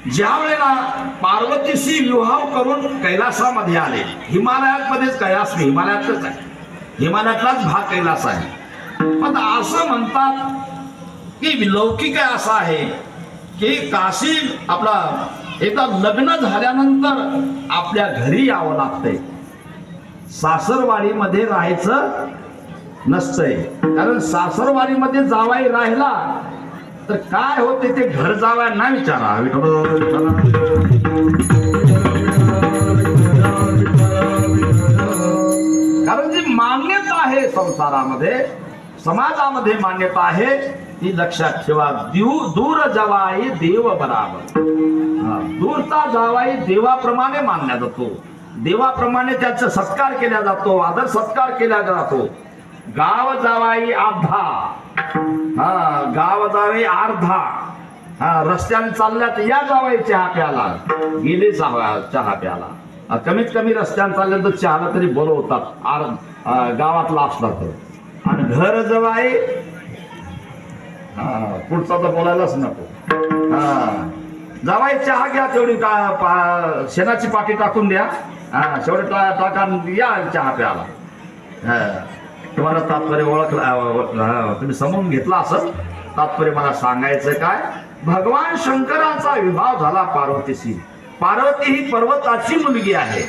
ज्या वेळेला पार्वतीशी विवाह करून कैलासामध्ये आले, हिमालयामध्येच कैलास नाही, हिमालयातच आहे, हिमालयातलाच भाग कैलास आहे. पण असं म्हणतात की लौकिक असं आहे की काशी आपला एकदा लग्न झाल्यानंतर आपल्या घरी यावं लागतंय, सासरवाडीमध्ये राहायचं नसतंय. कारण सासरवाडीमध्ये जावाई राहिला तर काय होते ते घर जावयांना विचारा. कारण जी मान्यता आहे संसारामध्ये, समाजामध्ये मान्यता आहे ती लक्षात ठेवा. दूर जावाई देव बराबर. दूरचा जावाई देवाप्रमाणे मानला जातो, देवाप्रमाणे त्याचा सत्कार केला जातो, आदर सत्कार केला जातो. गाव जावाई अर्धा, गाव जावे अर्धा. रस्त्याने चालल्यात या जावाई चहा प्याला, गेले चहा प्याला. कमीत कमी रस्त्याने चालल्या तर चहाला तरी बोलवतात गावातला असला तर. आणि घर जवाई पुढचा तर बोलायलाच नको. जावाई चहा घ्या, तेवढी शेणाची पाठी टाकून द्या, शेवटी टाका या चहा प्याला. तुम्हाला तात्पर्य ओळखला, तुम्ही समजून घेतला असं. तात्पर्य मला सांगायचं काय, भगवान शंकराचा विवाह झाला पार्वतीशी. पार्वती ही पर्वताची मुलगी आहे,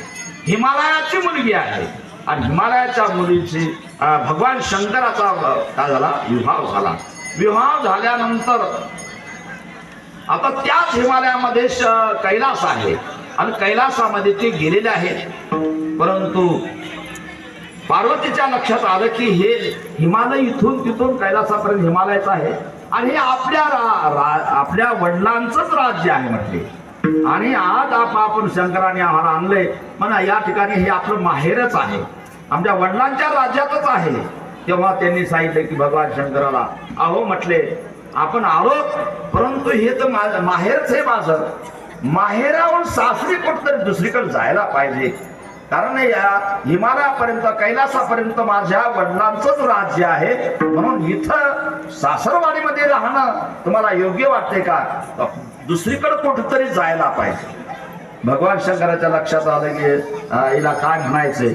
हिमालयाची मुलगी आहे. आणि हिमालयाच्या मुलीची भगवान शंकराचा काय झाला, विवाह झाला. विवाह झाल्यानंतर आता त्याच हिमालयामध्ये कैलास आहे आणि कैलासामध्ये ते गेलेले आहेत. परंतु पार्वतीच्या लक्षात आलं की हे हिमालय इथून तिथून कैलासापर्यंत हिमालयाचं आहे आणि हे आपल्या वडिलांचंच राज्य आहे म्हटले. आणि आज आपण शंकराने आम्हाला आणलंय म्हणा, या ठिकाणी हे आपलं माहेरच आहे, आमच्या वडिलांच्या राज्यातच आहे. तेव्हा त्यांनी सांगितलं की भगवान शंकराला, अहो म्हटले आपण आलो, परंतु हे तर माहेरच आहे माझं, माहेराहून सासरी कुठतरी दुसरीकडे जायला पाहिजे. कारण या हिमालयापर्यंत कैलासापर्यंत माझ्या वडिलांचंच राज्य आहे, म्हणून इथं सासरवाडीमध्ये राहणं तुम्हाला योग्य वाटते का, दुसरीकडे कुठेतरी जायला पाहिजे. भगवान शंकराच्या लक्षात आलं की हिला काय म्हणायचंय.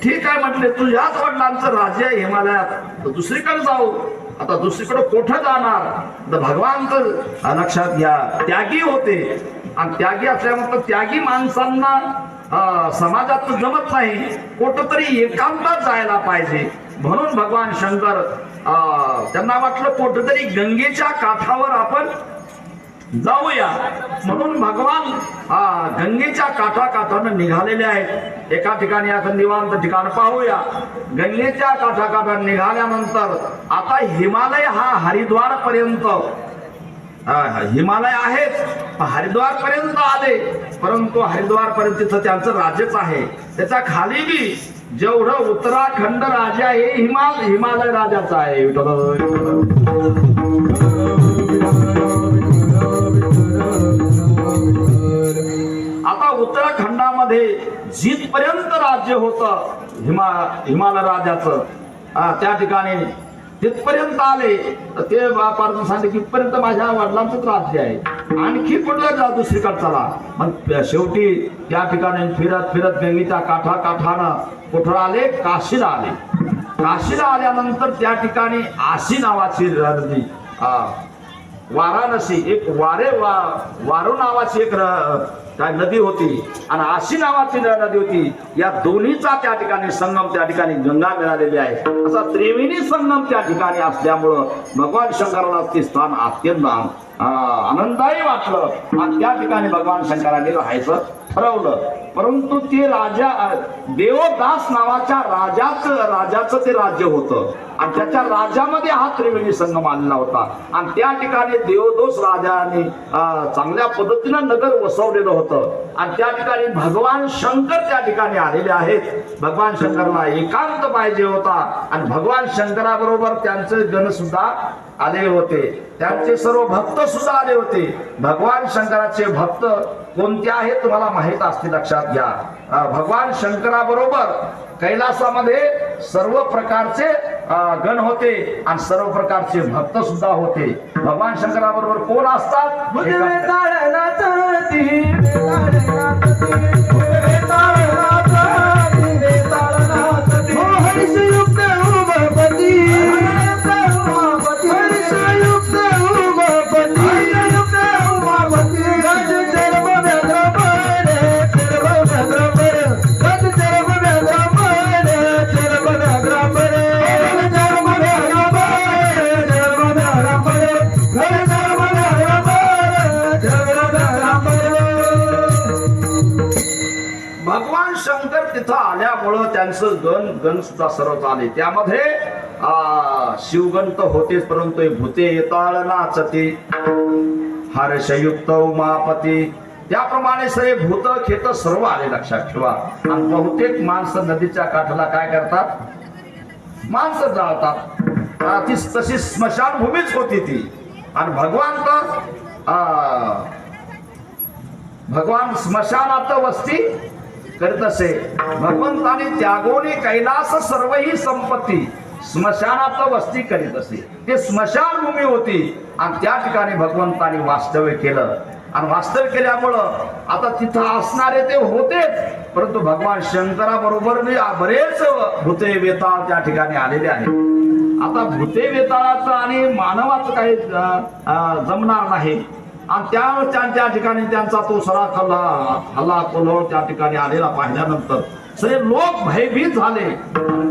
ठीक आहे म्हटले, तुझ्याच वडिलांचं राज्य आहे हिमालयात, तर दुसरीकडे जाऊ. आता दुसरीकडे कुठं जाणार, तर भगवान तर लक्षात घ्या त्यागी होते, आणि त्यागी असल्यामुळे त्यागी माणसांना समाजात जमत नाही, कुठंतरी एकांतात जायला पाहिजे. म्हणून भगवान शंकर त्यांना वाटलं कुठंतरी गंगेच्या काठावर आपण जाऊया. म्हणून भगवान गंगेच्या काठाकाठानं निघालेले आहेत. एका ठिकाणी आता निवांत ठिकाण पाहूया. गंगेच्या काठाकाठानं निघाल्यानंतर आता हिमालय हा हरिद्वार पर्यंत, हिमालय आहेच, हरिद्वार पर्यंत आले. परंतु हरिद्वार पर्यंत तिथं त्यांचं राज्यच आहे. त्याच्या खाली बी जेवढं उत्तराखंड राज्य आहे हिमालय राजाचा आहे. आता उत्तराखंडामध्ये जिथपर्यंत राज्य होतं हिमालय राजाचं, त्या ठिकाणी तिथपर्यंत आले. तर ते पार्वती सांगते की इथपर्यंत माझ्या वडिलांचंच राज्य आहे, आणखी कुठं जा दुसरीकडे चला. मग शेवटी त्या ठिकाणी फिरत फिरत गंगेच्या काठाकाठानं कुठं आले, काशीला आले. काशीला आल्यानंतर त्या ठिकाणी आशी नावाची नदी, वाराणसी एक वारू नावाची एक काय नदी होती आणि आशी नावाची नदी होती. या दोन्हीचा त्या ठिकाणी संगम, त्या ठिकाणी गंगा मिळालेली आहे. असा त्रिवेणी संगम त्या ठिकाणी असल्यामुळं भगवान शंकराला ते स्थान अत्यंत आनंददायी वाटलं आणि त्या ठिकाणी भगवान शंकराने राहायचं ठरवलं. परंतु ते राजा देवदास नावाच्या राजाचं ते राज्य होतं आणि त्याच्या राज्यामध्ये हा त्रिवेणी संगम आलेला होता. आणि त्या ठिकाणी देवदास राजाने चांगल्या पद्धतीनं नगर वसवलेलं होतं आणि त्या ठिकाणी भगवान शंकर त्या ठिकाणी आलेले आहेत. भगवान शंकरला एकांत पाहिजे होता आणि भगवान शंकराबरोबर त्यांचे गण सुद्धा आले होते, त्यांचे सर्व भक्त सुद्धा आले होते. भगवान शंकराचे भक्त कोणते आहेत तुम्हाला माहित असते, लक्षात घ्या. भगवान शंकराबरोबर कैलासामध्ये सर्व प्रकारचे गण होते आणि सर्व प्रकारचे भक्त सुद्धा होते. भगवान शंकराबरोबर कोण असतात, भगवान शंकर तिथं आल्यामुळं त्यांचं गण सुद्धा सर्व आले. त्यामध्ये शिवगण तर होतेच, परंतु भूते येताळ नाचते हर्षयुक्त उमापती. त्याप्रमाणे सगळे भूत खेत सर्व आले, लक्षात ठेवा. आणि बहुतेक माणसं नदीच्या काठाला काय करतात, माणसं जाळतात. ती तशी स्मशानभूमीच होती ती. आणि भगवान स्मशानात वस्ती करीत असे. भगवंताने त्यागोनी कैलास सर्व ही संपत्ती स्मशानात वस्ती करीत असे. ते स्मशानभूमी होती आणि त्या ठिकाणी भगवंताने वास्तव्य केलं. आणि वास्तव्य केल्यामुळं आता तिथं असणारे ते होतेच, परंतु भगवान शंकराबरोबर बरेच भूते वेताळ त्या ठिकाणी आलेले आहेत. आता भूते वेताळाचं आणि मानवाचं काही जमणार नाही. आणि त्या ठिकाणी त्यांचा तो सरा हल्ला कोल्होळ त्या ठिकाणी आलेला पाहिल्यानंतर सगळे लोक भयभीत झाले.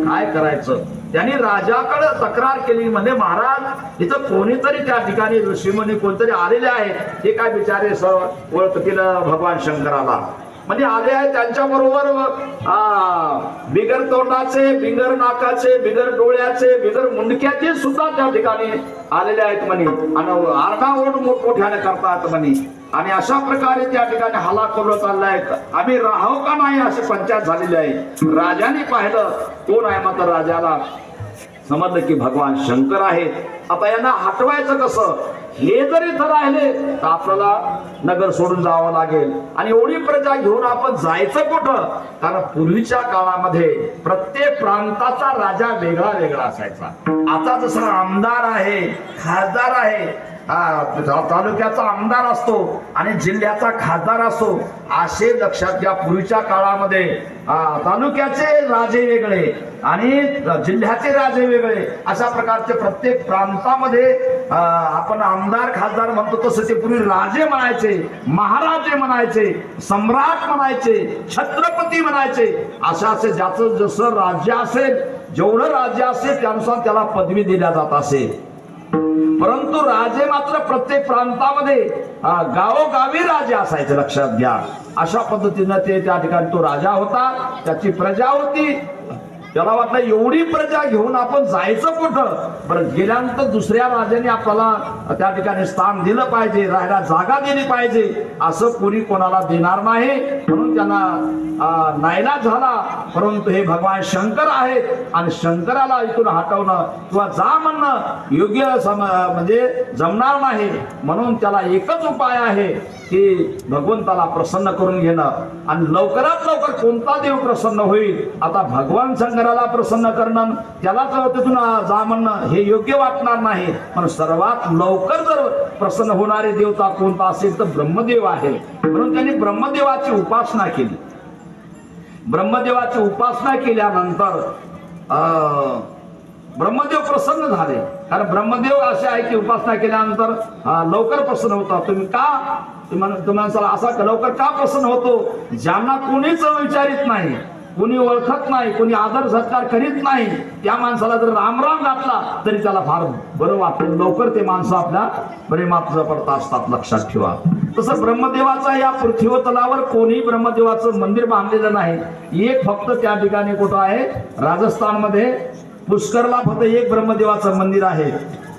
काय करायचं, त्यांनी राजाकडे तक्रार केली. म्हणजे महाराज, इथं कोणीतरी त्या ठिकाणी ऋषीमुनी कोणतरी आलेले आहेत, ते काय बिचारे ओळखतील भगवान शंकराला. म्हणजे आले आहेत त्यांच्या बरोबर बिगर तोंडाचे, बिगर नाकाचे, बिगर डोळ्याचे, बिगर मुंडक्याचे सुद्धा त्या ठिकाणी आलेले आहेत म्हणे. आणि आरडाओरड मोठमोठ्याने करतात म्हणे. आणि अशा प्रकारे त्या ठिकाणी हल्ला करून चाललाय. आम्ही राहाव का नाही अशी पंचायत झालेली आहे. राजाने पाहिलं कोण आहे, मात्र राजाला समजलं की भगवान शंकर आहेत. आता यांना हटवायचं कसं, हे जरी इथं राहिले तर आपल्याला नगर सोडून जावं लागेल. आणि एवढी प्रजा घेऊन आपण जायचं कुठं, कारण पूर्वीच्या काळामध्ये प्रत्येक प्रांताचा राजा वेगळा वेगळा असायचा. आता जसं आमदार आहे, खासदार आहे, तालुक्याचा आमदार असतो आणि जिल्ह्याचा खासदार असतो, असे लक्षात घ्या. पूर्वीच्या काळामध्ये तालुक्याचे राजे वेगळे आणि जिल्ह्याचे राजे वेगळे, अशा प्रकारचे प्रत्येक प्रांतामध्ये आपण आमदार खासदार म्हणतो तसं ते पूर्वी राजे म्हणायचे, महाराजे म्हणायचे, सम्राट म्हणायचे, छत्रपती म्हणायचे. अशा असे ज्याचं जसं राज्य असेल, जेवढं राज्य असेल त्यानुसार त्याला पदवी दिल्या जात असेल. परंतु राजे मात्र प्रत्येक प्रांतामध्ये गावोगावी राजे असायचे, लक्षात घ्या. अशा पद्धतीनं ते त्या ठिकाणी तो राजा होता, त्याची प्रजा होती. त्याला वाटलं एवढी प्रजा घेऊन आपण जायचं कुठं, बरं गेल्यानंतर दुसऱ्या राजाने आपल्याला त्या ठिकाणी स्थान दिलं पाहिजे, राहायला जागा दिली पाहिजे, असं कोणी कोणाला देणार नाही. म्हणून त्यांना नाईलाज झाला. परंतु हे भगवान शंकर आहेत आणि शंकराला इथून हटवणं किंवा जा म्हणणं योग्य म्हणजे जमणार नाही. म्हणून त्याला एकच उपाय आहे की भगवंताला प्रसन्न करून घेणं. आणि लवकरात लवकर कोणता देव प्रसन्न होईल, आता भगवान शंकराला प्रसन्न करणं, त्यालाच तिथून जा म्हणणं हे योग्य वाटणार नाही. पण सर्वात लवकर जर प्रसन्न होणारे देवता कोणता असेल तर ब्रह्मदेव आहे. म्हणून त्यांनी ब्रह्मदेवाची उपासना केली. ब्रह्मदेवाची उपासना केल्यानंतर ब्रह्मदेव प्रसन्न झाले. कारण ब्रह्मदेव असे आहे की उपासना केल्यानंतर लवकर प्रसन्न होता. तुम्हाला असा लवकर का प्रसन्न होतो, ज्यांना कोणीच विचारित नाही, कोणी ओळखत नाही, कोणी आदर सत्कार करीत नाही, त्या माणसाला जर रामराम घातला तरी त्याला फार बरं वाटतं. लवकर ते माणसं आपल्या प्रेमात जपडत असतात, लक्षात ठेवा. तसं ब्रह्मदेवाचा या पृथ्वी तलावर कोणी ब्रह्मदेवाचं मंदिर बांधलेलं नाही. एक फक्त त्या ठिकाणी कुठं आहे, राजस्थानमध्ये पुष्करला फक्त एक ब्रह्मदेवाचं मंदिर आहे.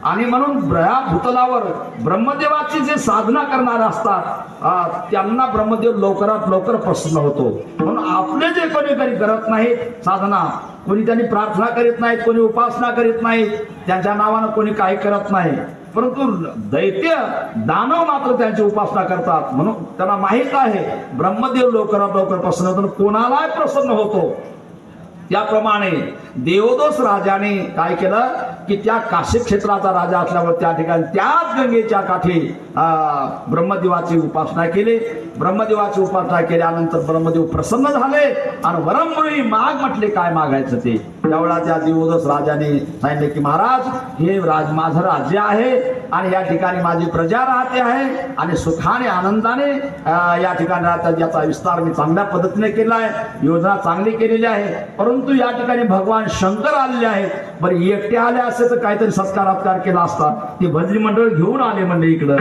आणि म्हणून या भूतलावर ब्रह्मदेवाची जे साधना करणारे असतात त्यांना ब्रह्मदेव लवकरात लवकर प्रसन्न होतो. म्हणून आपले जे कोणी करत नाहीत साधना, कोणी त्यांनी प्रार्थना करीत नाहीत, कोणी उपासना करीत नाहीत, त्यांच्या नावानं कोणी काही करत नाही, परंतु दैत्य दानव मात्र त्यांची उपासना करतात. म्हणून त्यांना माहित आहे ब्रह्मदेव लवकरात लवकर प्रसन्न होतो, कोणालाही प्रसन्न होतो. त्याप्रमाणे देवदोस राजाने काय केलं की त्या काशी क्षेत्राचा राजा असल्यावर त्या ठिकाणी त्याच गंगेच्या काठी ब्रह्मदेवाची उपासना केली. ब्रह्मदेवाची उपासना केल्यानंतर ब्रह्मदेव प्रसन्न झाले आणि वरमुळी माग म्हटले, काय मागायचं ते. त्यावेळा त्या देवदोस राजाने सांगितले की महाराज, हे माझं राज्य आहे आणि या ठिकाणी माझी प्रजा राहते आहे आणि सुखाने आनंदाने या ठिकाणी राहतात. याचा विस्तार मी चांगल्या पद्धतीने केला आहे, योजना चांगली केलेली आहे. परंतु या ठिकाणी भगवान शंकर आलेले आहेत. बरं एकटे आले असे तर काहीतरी सत्कार केला असता. ते भजनी मंडळ घेऊन आले म्हणजे इकडं